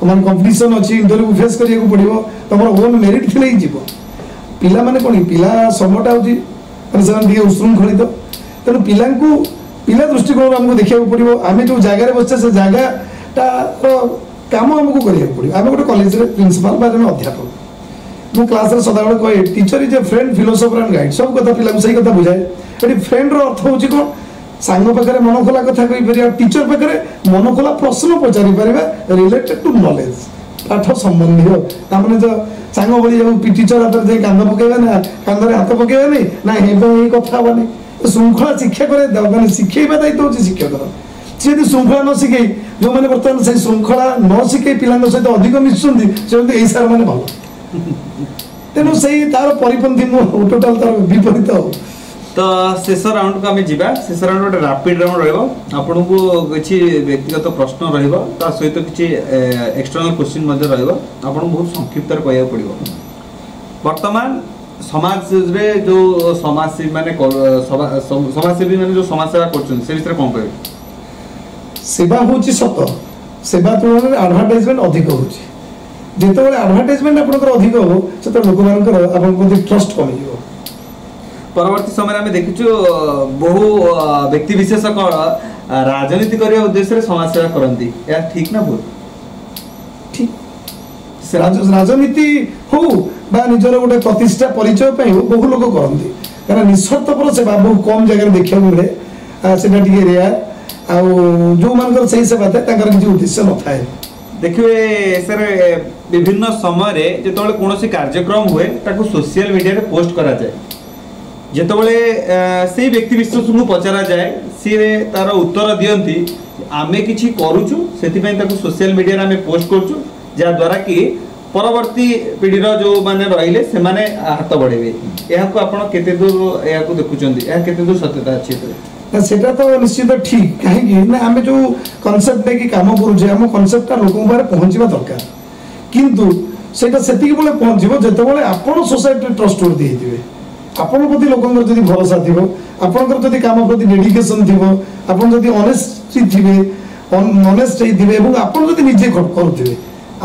मान कंपटीशन अच्छी इंटरव्यू फेस करिया को पड़ो तुम ओन मेरिट थे ही जीव पिला माने कौन पिला समयटा होती उशृंखलित तेणु पिला दृष्टिकोण आमको देखा पड़ो आम जो जगार बसचे से जगहटा काम आमको करा पड़ो आम गोटे कॉलेज प्रिंसिपाल जन अध्यापक मु क्लास रे सदा बेले कहे teacher is a friend philosopher and guide सब कथा पिला सही कथा बुझाए एटी फ्रेंड रो अर्थ होची कोन सांग पाखरे मन खोला कथा कहि परिया टीचर पाखरे मन खोला प्रश्न पचारि परिबा रिलेटेड टू नॉलेज पाठ संबंधी तामने जो सांग बोली जो टीचर हाथ जे कांद पकेबा ना कांद रे हाथ पकेबा नहीं ना हे कथा बने श्रृंखला शिक्षा करे माने शिखेबा दायित्व होची शिक्षकर से यदि श्रृंखला न शिखे जो मैंने बर्तमान से श्रृंखला न शिखे पिला सहित अधिक मिशुंती से यही सार मैंने भल तेणु से तार परिपंथी टोटाल तार विपरीत तो शेष राउंड को आम जा शेष राउंड गोटे रैपिड राउंड रहा को किसी व्यक्तिगत प्रश्न रा सहित किसी एक्सटर्नल क्वेश्चन आपको बहुत संक्षिप्त कह पड़ो वर्तमान समाज रे जो समाजसेवी माने समाजसेवी माने जो समाज सेवा करछन से विषय कौन कहे सेवा होची सत सेवा तुलन में एडवर्टाइजमेंट अधिक होची जेते बेले एडवर्टाइजमेंट आपनकर अधिक हो से लोक मानकर आपन प्रति ट्रस्ट कमी हो परवर्ती समय आम देखु बहु व्यक्ति विशेष राजनीति करने उद्देश्य समाज सेवा करती ठीक ना भूल ठीक राजनीति हो निजर गोटे प्रतिष्ठा परिचय बहु लोग करती कारण निस्वार्थपर सेवा बहुत कम जगह देखा मिले से रेयर जो मान से सेवा थाए किसी उद्देश्य न था देखिए सर विभिन्न समय जो कौन कार्यक्रम हुए सोशल मीडिया पोस्ट करा जाए जितेबाला से व्यक्ति विशेष को पचरा जाए सी तार उत्तर दियंती आमे किछि करूछु से सोशल मीडिया आमे पोस्ट करूछु द्वारा कि परवर्ती पीढ़ीर जो माने रहिले से माने हाथ बढ़ेबे या को आपण केते दूर या को देखुचंदी या केते दूर सत्यता अछि ना सेटा तो निश्चित ठीक कहीं ना आमे जो कांसेप्ट लेके काम करूछे हम कांसेप्टटा लोकन पारे पहुंचीबा दरकार किंतु सेटा सेतिक बोले पहुंचीबो जेतेबोले आपण सोसाइटी ट्रस्ट वर्दी हेतिबे आपण प्रति लोकन जदी भरोसा थिबो आपनकर जदी काम प्रति डेडिकेशन थिबो आपण जदी ऑनेस्टी थिबे ऑनेस्ट थिबे एवं आपण जदी निजे करूथिबे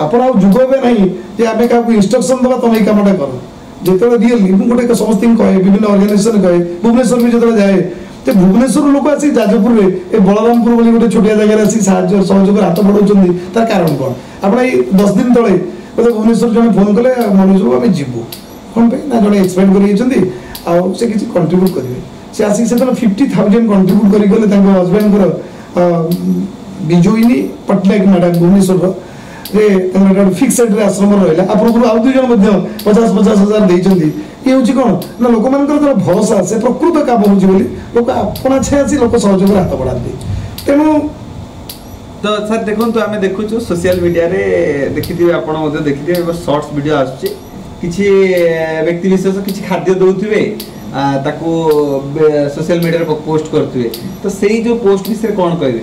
आपण आ जुगबे नहीं जे आमे का इंस्ट्रक्शन दबा तुम ए कामटा करो जेतले रियली मु गोटे समस्त कहे विभिन्न ऑर्गेनाइजेशन कहे भुवनेश्वर भी जेतले जाए ते भुवनेश्वर लोक आसी जाजपुर रे ए बलरामपुर बोली गोटे छोटिया जगह आसी साहाଯ୍य सहयोग हाथ बढ़ौचंदी तार कारण कोन आपण ए 10 दिन तळे भुवनेश्वर जने फोन कले मनुष्य को आमे जीवो कोन पे ना जने एक्सपेंड करि जंदी आ से किछि कंट्रीब्यूट करिवे से आसी से 50,000 कंट्रीब्यूट करि गले तांको हस्बैंड कर बिजोइनी पटनायक मैडम भुवनेश्वर रे तंगरा फिक्सेड रे आश्रम रहला आपन आउ दुई जन मध्ये 50,000 देइचंदी ये होची कोन ना लोक मानकर तर भरोसा से प्रकृत काम होची बोली लोक अपना छे आसी लोक सहयोग हाथ बढ़ाती तेनु तो सर देखो तो आम देखु सोशल मीडिया रे देखिथिबे आपण मध्ये देखिथिबे शॉर्ट्स वीडियो आछे किछि व्यक्ति विशेष किछि खाद्य दउथिबे ताकू सोशल मीडिया रे पोस्ट करथिबे तो सेही जो पोस्ट विषय कोन कहबे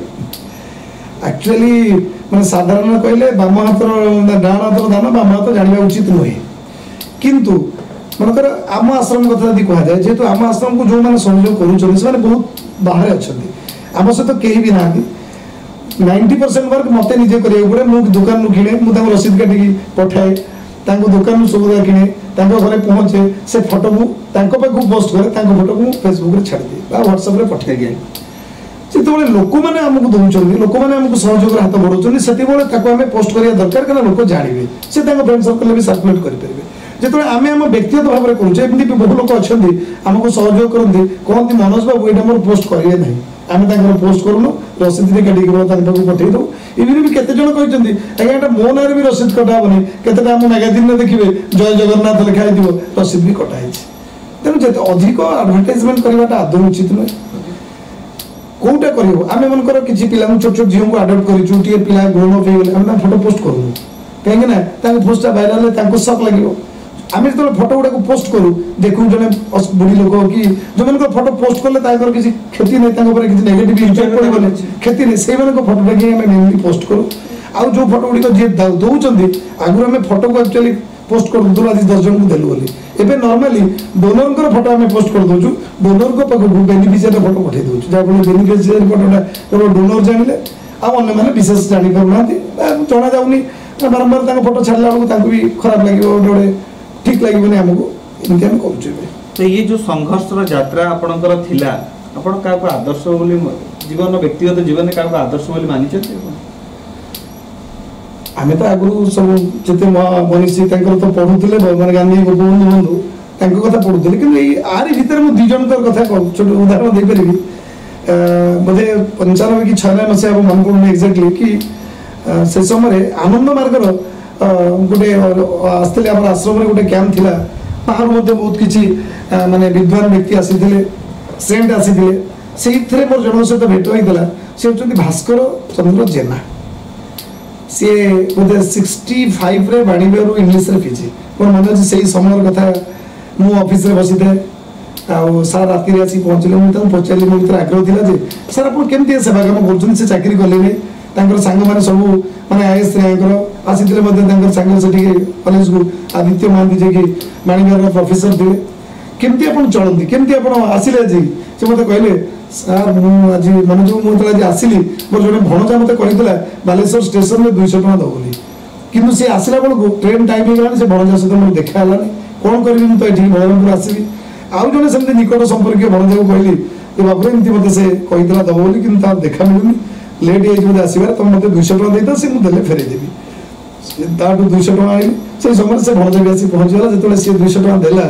एक्चुअली माने साधारण कहले बाम हातर डाण हातर दान बाम हाथ जानिबा उचित नहे किंतु मनकर आम आश्रम कथा यदि कहा जाए जेहेतु आम आश्रम को जो मैंने सहयोग करूँ से बहुत बाहर अच्छा आम सहित कहीं भी ना 90% वर्क मत निजे करा पड़े मुझे दुकान किणे मुझे रसीद काटिकी पठाए दुकान सुविधा किणे घरे पहुँचे से फोटो को पोस्ट करे फोटो को फेसबुक छाड़ दिए व्हाट्सएप पठाई दिए जिते लोक मैंने आमको दौरान लोक मैंने आमको सहयोग हाथ बढ़ाऊँ से आम पोस्ट करवा दरकार क्या लोक जानवे से फ्रेंड सर्कल भी सर्कुलेट करेंगे जिते आम आम व्यक्तिगत भाव में करुचे बहु लोक अच्छा आमको सहयोग करती कहते मनोज बाबू यहाँ मोर पोस्ट करेंगे ना आम पोस्ट करूँ रसीद काटिक पठे दो इवन भी केते जन कहते आज्ञा मो ना भी रसीद कटा हेनी केतेटा आम मैगाजिन में देखिए जय जगन्नाथ लिखाई रसीद भी कटाई तेणु जो अधिक एडवर्टाइजमेंट करवाटा आदौ उचित नुहे कौटा कर आम मनकर किसी पिला छोट छोट झील को आडप्ट कर पिला ग्रोन अप हो फोटो पोस्ट करूँ कहीं पोस्टा भाइराल सक लगे आम जो फोटो गुड़ा पोस्ट करूँ देखू जड़े बुढ़ी लोक कि जो मैंने फोटो पोस्ट कले किसी क्षति नहीं किसी नेगेटिव इम्पैक्ट पड़े क्षति नहीं से फोटोटा कि मेनली पोस्ट करूँ आउ जो फोटो गुड़िक जी दौरान आगुरी आम फोटो को एक्चुअली पोस्ट कर दूँ आज 10 जन को देलु बोली एवं नॉर्मली डोनर फोटो आम पोस्ट कर दूँ डोनर पाखक बेनिफिशियरी फोटो पठे दूँ जहाँ बेनिफिशियरी फोटोटा डोनर जानिले आने विशेष जापर ना जना जाऊनी बारंबार फोटो छाड़ा बेलू भी खराब लगे गोटे ठीक लगे आमको इनके आम कर ये जो संघर्ष यात्रा आपणकर थिला आपण का आदर्श बोली जीवन व्यक्तिगत जीवन का आदर्श बोली मानी आम तो आगु सब जिते मनीषी तो पढ़ुले मैंने गांधी गोपबंधु बंधु कथा पढ़ुले कि आरी भितर मुझे दुई जन कथा छोट उदाहरण दे पारि बोधे 95 कि 96 मसीहा मन पड़े एक्जाक्टली कि से समय आनंद मार्गर गोटे आसते आश्रम गोटे कैंप थिला बाहर बहुत किसी माने विद्वान व्यक्ति आसी सेंट आसी से मोर जन सहित भेट होता सी हूँ भास्कर चंद्र जेना सी बोधे 65 बाणीविहार इंग्लीश रे पीजी मोर मन अच्छे से समय कथा मु ऑफिस रे बसी थे सार राति आसी पहुँचले मुझे पचारि मो भर आग्रह था जे सर आप केमती सेवा कम कर चाकरी कले सांग मैंने सब माने आईएएस रैंकर आसी सांग से कॉलेज को आदित्य महांती जे कि माणिगर प्रोफेसर थे केमती आप चलती केमती आप आसिले आज से मत कहले सर मुझे मनोज मुझे आज आसली मोर जो भणजा मत कहला बालेश्वर स्टेशन में 200 टका दो बोली किंतु से आसला बेलू ट्रेन टाइम हो से भणजा सहित मोर देखालानी कौन करी मुझे ये बलरामपुर आसवि आउ जड़े सेमती निकट संपर्क भणजा को कहली बाबू एमती मत से कहीला दब बोली कि देखा मिलूनी लेट हो आसबार तुम मत 200 टका देता से मुझे फेरेदेवी ताठू 200 टका आई से समय से भणजा भी आसी पहुँचीगला जो सी 200 टका देला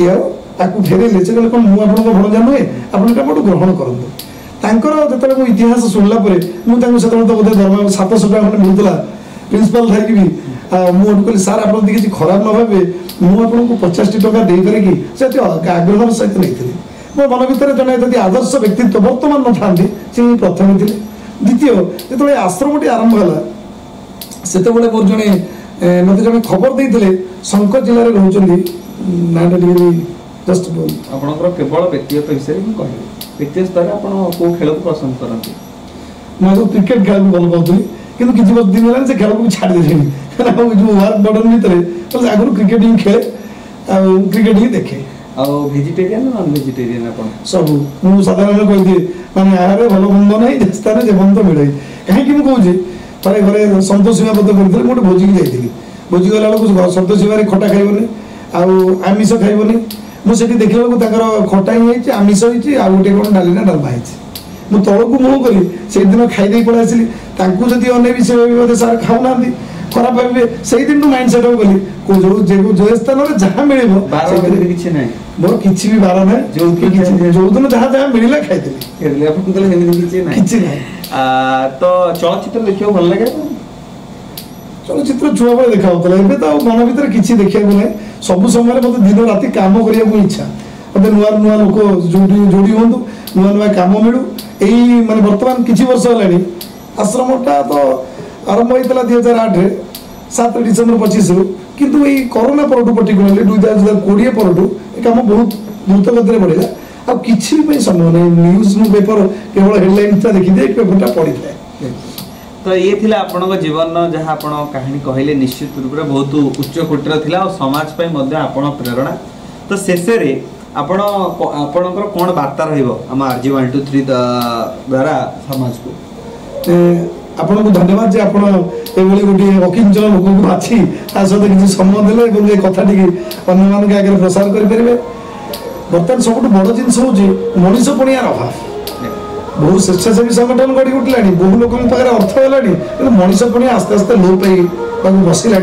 यार ताकू फेरेले से कहले कौन मुझे आपन भणजा नुहे आपन मोटू ग्रहण करते जो इतिहास शुणला मुझे तो बोधे दरमा 700 टका खंडे मिलूला प्रिंसिपाल थी भी मुझे कहली सार आप किसी खराब न भावे मुझे 50 टका दे पारे कि से आग्रह सहित नहीं मो मन भर जन आदर्श व्यक्तित्व बर्तमान न था से प्रथम थे द्वितीय जो आश्रम टी आरंभ है से मोर जड़े मत जड़े खबर देते शंकर जिले में रोच नाटा जस्ट आपणकर केवल व्यक्तिगत विषय में कहले व्यक्तिगत स्तर आप कौ खेल को पसंद करते मैं क्रिकेट खेल भल पाऊँ कि किसी दिन है से खेल को छाड़देली जो वर्क बर्डन भितर आगुरी क्रिकेट ही खेले क्रिकेट ही देखे भेजिटेरियन नॉन भेजिटेरियन आप सब मुझे साधारण कहीदिए मैंने आहार भल मंद ना स्थान जेमंत मिले कहीं मुझे थे घरे सतोष सीमा पद करते गोटे भोजी की जाइली भोजी गला बेलू सतोष सीमार खटा खाइबनी आमिष खाइबनी मुझे देखा बेलू खटा ही आमिष होती गोटे कौन डाली ना डालमा मुझे तौक मुँह कली से दिन खाई पड़े आसली जदि अनेबी से सार खाऊना खराब भावे से दिन माइंड सेट गली जो स्थान में जहाँ मिले मोर किसी भी बार ना जो दिन जहाँ जहाँ मिलला खाई तो चलचित्र देखा भल लगे चलचित्र छुआ बेले देखा तो मन भर किसी देखा ना सब समय मतलब दिन राति कम करने इच्छा मतलब नुआ नुआ लोक जोड़ी हूँ नुआ नुआ कम मिलू यही माने बर्तमान किसी वर्ष है आश्रमटा तो आरंभ होता 2008 7 डिसेम्बर 25 किंतु ये कोरोना पर पर्टिकुलरली 2020 पर कम बहुत द्रुत गति बढ़ला आ किसी भी संभव नहीं न्यूज नु पेपर केवल हेडलाइन देखिए पेपरटा पढ़ी था तो ये थिला आपन जीवन जहाँ आपण कहानी कहले निश्चित रूप से बहुत उच्च कोटर थिला और समाज पे मध्य आपण प्रेरणा तो शेष रे आपण आपणकर कोन वार्ता रहिबो हम आरजी 123 द्वारा समाज को आपन को धन्यवाद जे आपन एभली गोटे अकिंचन लोक को बाछि ता सहित किसी समय देले एवं ये कथा टिके अन्य मान के आगे प्रसार करि परिबे बर्तमान सब बड़ जिनस होछि मनीष पणियार अभाव बहुत स्वेच्छासेवी संगठन गढ़ी उठलानी बहु लोक पाखे अर्थ है मनीष पणिया आस्ते आस्ते लोप पाई बसला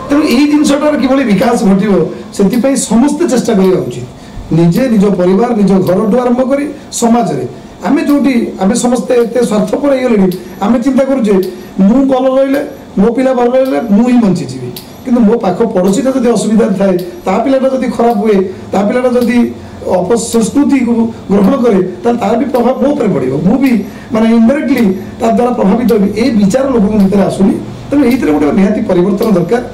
तेणु यही जिनटार कि विकास घटो से समस्ते चेष्टा करवा उचित निजे निज परिवार निज घर आरंभ कर समाज में आम जो आम समस्ते एत स्वार्थपर हो गले आम चिंता करुचे मु भल रही मो पिला भल रही मुझे बंचीजी कि मो पाख पड़ोसीटा जब असुविधा थाए ता पिलाटा जब खराब हुए ता पिलाटा जब अपसंस्कृति को ग्रहण करे तार भी प्रभाव मो पर पड़ो मु भी माने इनडायरेक्टली तार द्वारा प्रभावित होगी ये विचार लोक भितर आसुनी तेणु ये गोटे निहाती परिवर्तन दरकार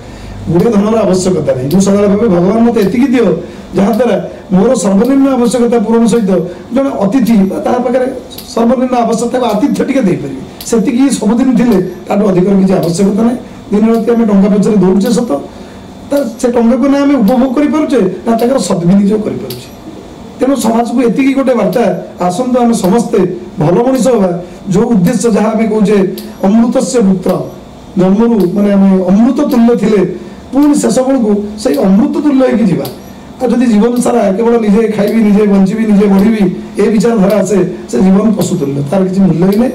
गुड़े धनर आवश्यकता नहीं मुझे सदा भाव भगवान मत एति दियो जहाँ द्वारा मोर सर्वनिम्न आवश्यकता पूरण सहित जन अतिथि पाखे सर्वनिम्न आवश्यकता आतिथ्य टी से सबुदिन थे अधिक किसी आवश्यकता ना दिन राति आम टंका पचर दौड़े सत से टंका को ना आम उपभोग कर सद्विनियोग कर तेणु समाज को एति गोटे वार्ता आसतु आम समस्ते भल मनीष हवा जो उद्देश्य जहाँ आम कहे अमृत से पुत्र जन्मरू माने अमृत तुल्य थे पुणी शेष बेल को से अमृत तुल्य होगा जदि जीवन सारा केवल निजे खाइबी निजे बंचीबी निजे बढ़ी ए विचारधारा आसे से जीवन पशु तुल्य तार किसी मूल्य ही नहीं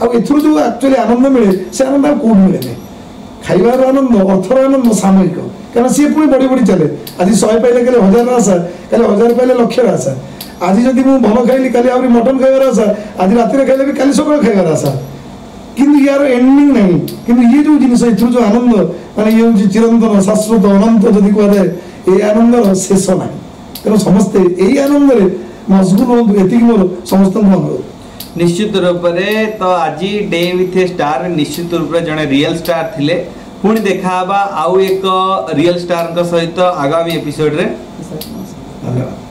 आउ जो एक्चुअली आनंद मिले से आनंद आ कौट मिले नहीं खाइबार आनंद अर्थर आनंद सामयिक क्या सी पुणी बढ़ी बढ़ी चले आज 100 पाइले कल 1000 आशा कल 1000 पाइले लक्षर आशा आज जदि मुझे भल खाइली कल आहरी मटन खाइबार आशा आज राति खाइले भी कल सकाल खाइबार आशा किंतु यार एंडिंग नहीं किंतु ये जो जिन जो आनंद माने ये हूँ चिरंतन शाश्वत अनंत जदि कहुए ये आनंदर शेष ना तेणु समस्ते यही आनंद मजबूत हूँ ये मोर समस्त अनुरोध निश्चित रूप से तो आज डे विथ ए स्टार निश्चित रूप से जड़े रियल स्टार थिले पुणी देखा आउ एक रियल स्टार सहित आगामी एपिसोड रे। धन्यवाद।